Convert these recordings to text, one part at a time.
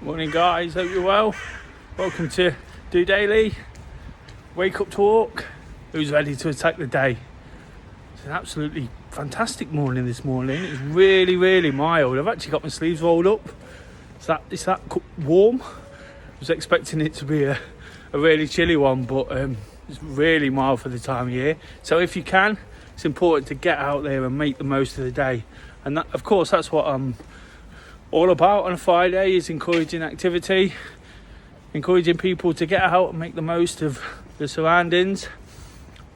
Morning guys, hope you're well. Welcome to DOdaily. Wake up talk. Who's ready to attack the day? It's an absolutely fantastic morning this morning. It's really mild. I've actually got my sleeves rolled up. It's that warm. I was expecting it to be a really chilly one, but it's really mild for the time of year. So if you can, it's important to get out there and make the most of the day. And that, of course, that's what I'm all about on a Friday, is encouraging activity, encouraging people to get out and make the most of the surroundings.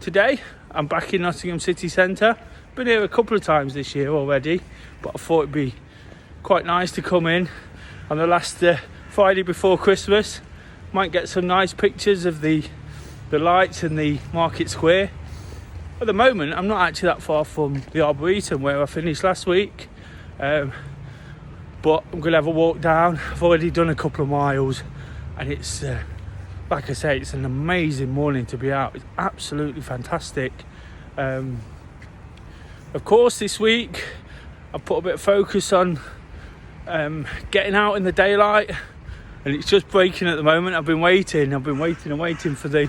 Today I'm back in Nottingham city centre. Been here a couple of times this year already, but I thought it'd be quite nice to come in on the last Friday before Christmas. Might get some nice pictures of the lights in the market square. At the moment I'm not actually that far from the Arboretum where I finished last week, but I'm going to have a walk down. I've already done a couple of miles, and it's like I say, it's an amazing morning to be out. It's absolutely fantastic. Of course, this week I've put a bit of focus on getting out in the daylight, and it's just breaking at the moment. I've been waiting for the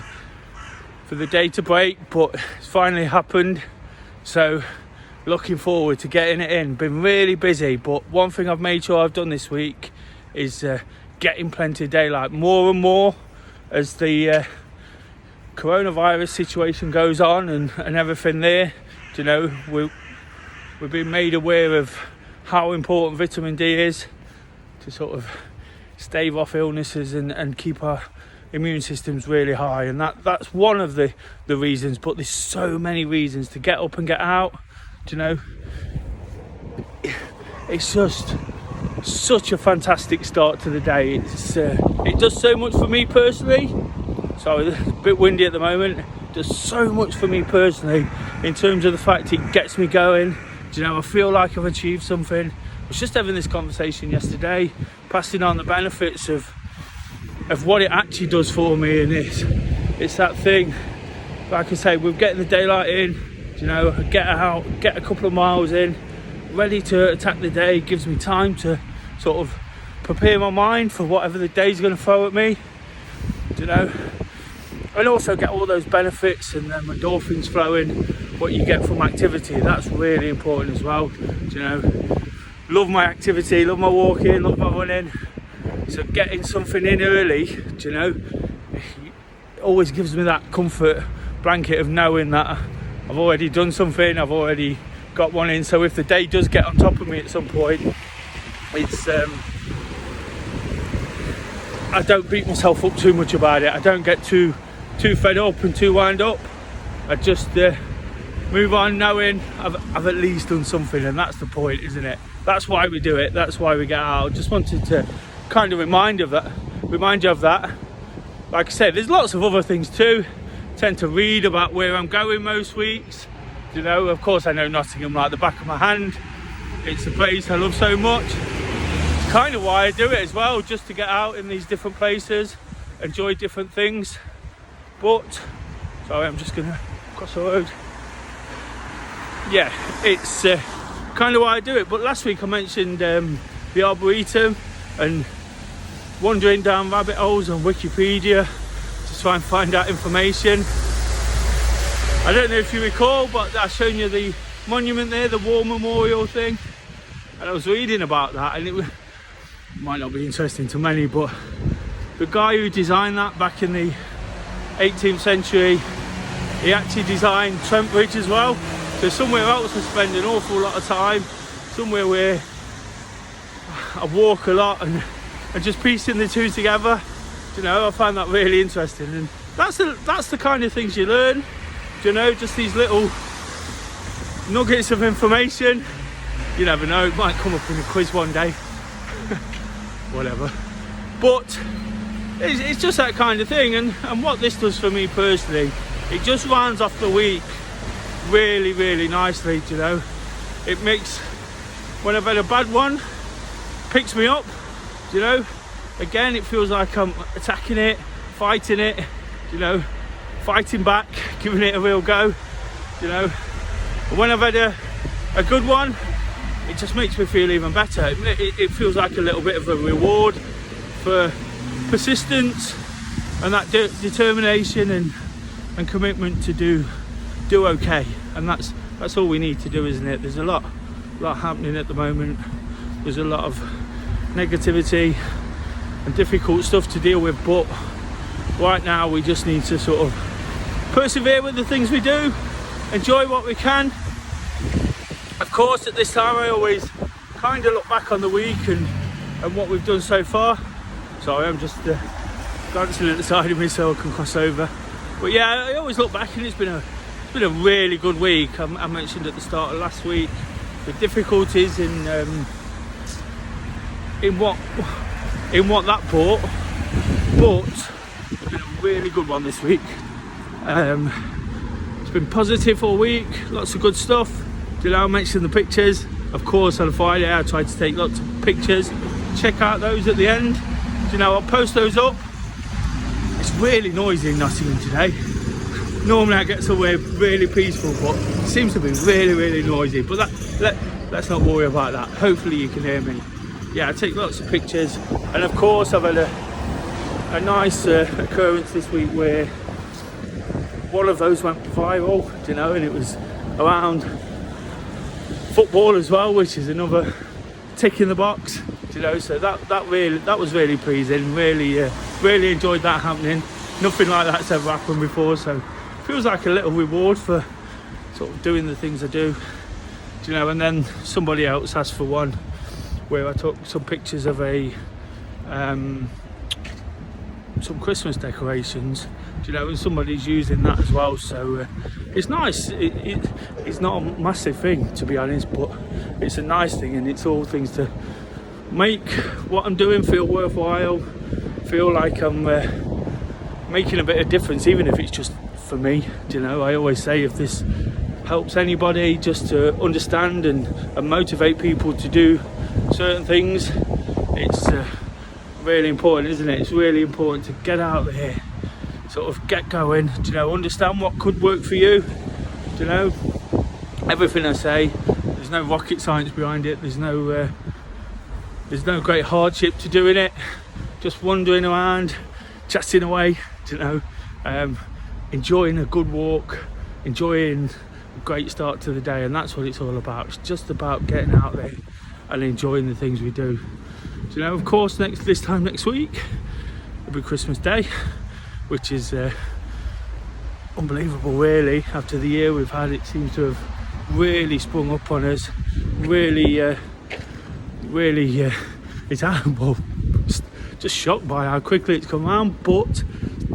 day to break, but it's finally happened. So looking forward to getting it in. Been really busy, but one thing I've made sure I've done this week is getting plenty of daylight, more and more as the coronavirus situation goes on and everything there. You know, we've been made aware of how important vitamin D is to sort of stave off illnesses and keep our immune systems really high, and that's one of the reasons. But there's so many reasons to get up and get out. You know, it's just such a fantastic start to the day. It does so much for me personally. Sorry, it's a bit windy at the moment. It does so much for me personally in terms of the fact it gets me going. You know, I feel like I've achieved something. I was just having this conversation yesterday, passing on the benefits of what it actually does for me, and it's that thing, like I say, we're getting the daylight in. You know, I get out, get a couple of miles in, ready to attack the day. It gives me time to sort of prepare my mind for whatever the day's going to throw at me, you know, and also get all those benefits and then endorphins flowing, what you get from activity. That's really important as well. You know, love my activity, love my walking, love my running. So getting something in early, you know, it always gives me that comfort blanket of knowing that I've already done something, I've already got one in. So if the day does get on top of me at some point, it's I don't beat myself up too much about it. I don't get too fed up and too wound up. I just move on knowing I've at least done something, and that's the point, isn't it? That's why we do it, that's why we get out. Just wanted to kind of remind you of that. Like I said, there's lots of other things too. Tend to read about where I'm going most weeks. You know, of course I know Nottingham like the back of my hand. It's a place I love so much. It's kind of why I do it as well, just to get out in these different places, enjoy different things. But sorry, I'm just gonna cross the road. Yeah, it's kind of why I do it. But last week I mentioned the Arboretum and wandering down rabbit holes on Wikipedia to try and find out information. I don't know if you recall, but I've shown you the monument there, the war memorial thing, and I was reading about that, and it might not be interesting to many, but the guy who designed that back in the 18th century, he actually designed Trent Bridge as well. So somewhere else I spend an awful lot of time, somewhere where I walk a lot and just piecing the two together. You know, I find that really interesting, and that's the kind of things you learn. You know, just these little nuggets of information. You never know, it might come up in a quiz one day. Whatever. But it's just that kind of thing, and what this does for me personally, it just rounds off the week really nicely. You know, it makes, when I've had a bad one, picks me up. You know, again, it feels like I'm attacking it, fighting it, you know, fighting back, giving it a real go, you know. And when I've had a good one, it just makes me feel even better. It feels like a little bit of a reward for persistence and that determination and commitment to do okay, and that's all we need to do, isn't it? There's a lot happening at the moment. There's a lot of negativity and difficult stuff to deal with, but right now we just need to sort of persevere with the things we do, enjoy what we can. Of course, at this time I always kind of look back on the week and what we've done so far. Sorry, I'm just glancing at the side of me so I can cross over. But yeah, I always look back and it's been a really good week. I mentioned at the start of last week the difficulties in what that brought, but it's been a really good one this week. It's been positive all week, lots of good stuff. I mentioned the pictures. Of course, on a Friday I tried to take lots of pictures. Check out those at the end. I'll post those up. It's really noisy in Nottingham today. Normally I get somewhere really peaceful, but it seems to be really noisy. But let's not worry about that. Hopefully you can hear me. Yeah, I take lots of pictures, and of course I've had a nice occurrence this week where one of those went viral, and it was around football as well, which is another tick in the box, so that was really pleasing. Really enjoyed that happening. Nothing like that's ever happened before, so feels like a little reward for sort of doing the things I do, and then somebody else asked for one where I took some pictures of some Christmas decorations, and somebody's using that as well, so it's nice. It's not a massive thing, to be honest, but it's a nice thing, and it's all things to make what I'm doing feel worthwhile, feel like I'm making a bit of difference, even if it's just for me. I always say, if this helps anybody just to understand and motivate people to do certain things, it's really important, isn't it? It's really important to get out there, sort of get going, understand what could work for you. Everything I say, there's no rocket science behind it. There's no great hardship to doing it. Just wandering around, chatting away, enjoying a good walk, enjoying a great start to the day, and that's what it's all about. It's just about getting out there and enjoying the things we do. Of course, this time next week it'll be Christmas Day, which is unbelievable, really. After the year we've had, it seems to have really sprung up on us. It's animal. Just shocked by how quickly it's come around, but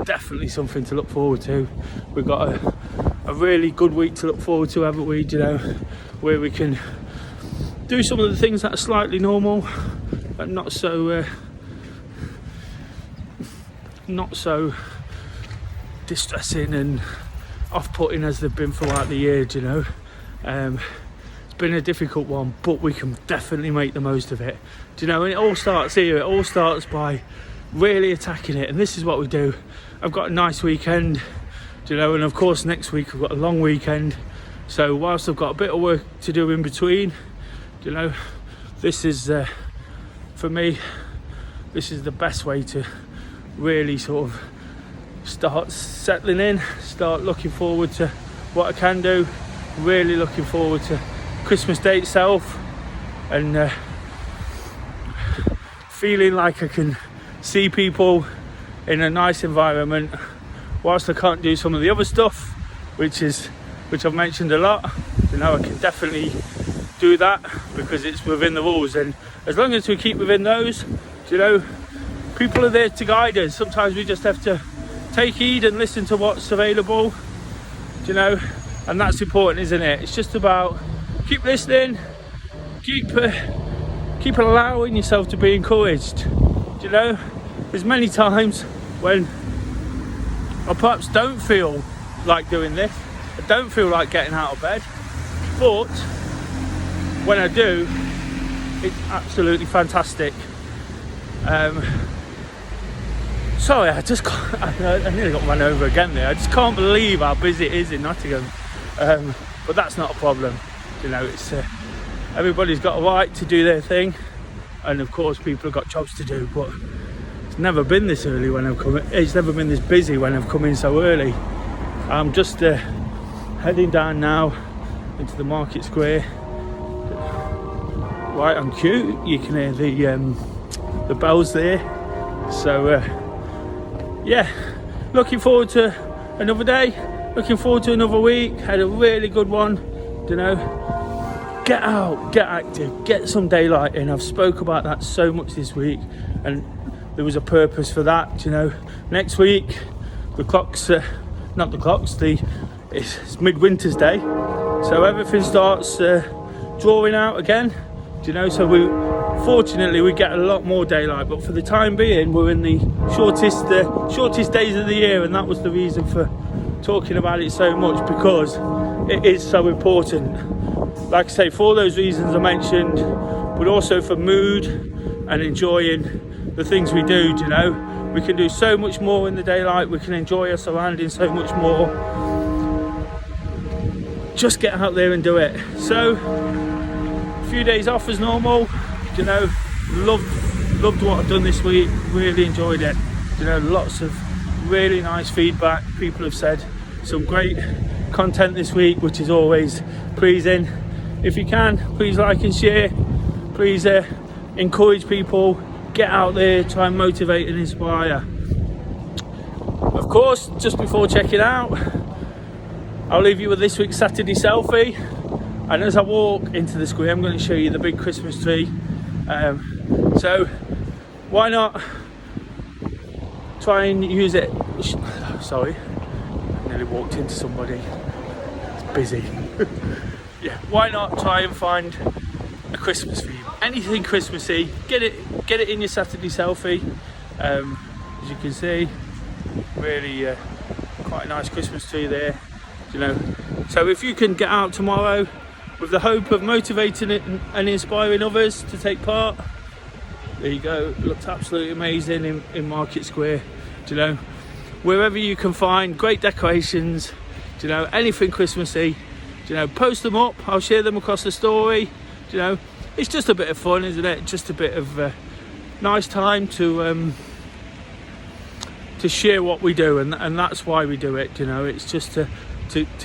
definitely something to look forward to. We've got a really good week to look forward to, haven't we? Where we can do some of the things that are slightly normal, but not so distressing and off-putting as they've been throughout the year. It's been a difficult one, but we can definitely make the most of it. And it all starts here. It all starts by really attacking it, and this is what we do. I've got a nice weekend, and of course next week I've got a long weekend, so whilst I've got a bit of work to do in between, this is for me, this is the best way to really sort of start settling in, start looking forward to what I can do, really looking forward to Christmas Day itself, and feeling like I can see people in a nice environment whilst I can't do some of the other stuff, which I've mentioned a lot. I can definitely do that because it's within the rules, and as long as we keep within those, people are there to guide us. Sometimes we just have to take heed and listen to what's available, and that's important, isn't it? It's just about keep listening, keep allowing yourself to be encouraged. There's many times when I perhaps don't feel like doing this, I don't feel like getting out of bed, but when I do, it's absolutely fantastic. Sorry, I nearly got run over again there. I just can't believe how busy it is in Nottingham, but that's not a problem. It's everybody's got a right to do their thing, and of course people have got jobs to do, but never been this early when I've come. It's never been this busy when I've come in so early. I'm just heading down now into the market square. Right on cue, you can hear the bells there. So yeah, looking forward to another day. Looking forward to another week. Had a really good one. You know, get out, get active, get some daylight in. I've spoke about that so much this week, and there was a purpose for that. You know, next week the clocks, not the clocks, it's midwinter's day, so everything starts drawing out again. You know, so fortunately we get a lot more daylight, but for the time being we're in the shortest days of the year, and that was the reason for talking about it so much, because it is so important. Like I say, for all those reasons I mentioned, but also for mood and enjoying the things we do. You know, we can do so much more in the daylight. We can enjoy our surroundings so much more. Just get out there and do it. So, a few days off as normal. You know, loved what I've done this week. Really enjoyed it. You know, lots of really nice feedback. People have said some great content this week, which is always pleasing. If you can, please like and share. Please encourage people. Get out there, try and motivate and inspire. Of course, just before checking out, I'll leave you with this week's Saturday selfie. And as I walk into the square, I'm going to show you the big Christmas tree. So why not try and use it? Sorry, I nearly walked into somebody. It's busy. Yeah, why not try and find a Christmas theme? Anything Christmassy, get it in your Saturday selfie. As you can see, really quite a nice Christmas tree there. You know, so if you can get out tomorrow with the hope of motivating it and inspiring others to take part, there you go. It looks absolutely amazing in Market Square. You know, wherever you can find great decorations, you know, anything Christmassy, you know, post them up. I'll share them across the story. You know, it's just a bit of fun, isn't it? Just a bit of nice time to share what we do, and that's why we do it. You know, it's just to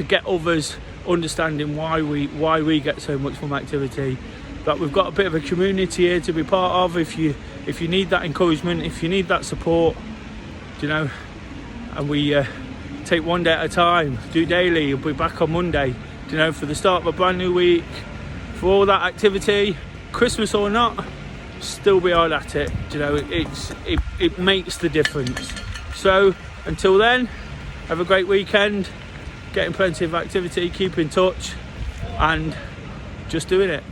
get others understanding why we get so much from activity. That we've got a bit of a community here to be part of. If you need that encouragement, if you need that support, you know, and we take one day at a time. Do daily. You'll be back on Monday. You know, for the start of a brand new week, for all that activity, Christmas or not, still be hard at it. You know, it makes the difference. So until then, have a great weekend, getting plenty of activity, keep in touch, and just doing it.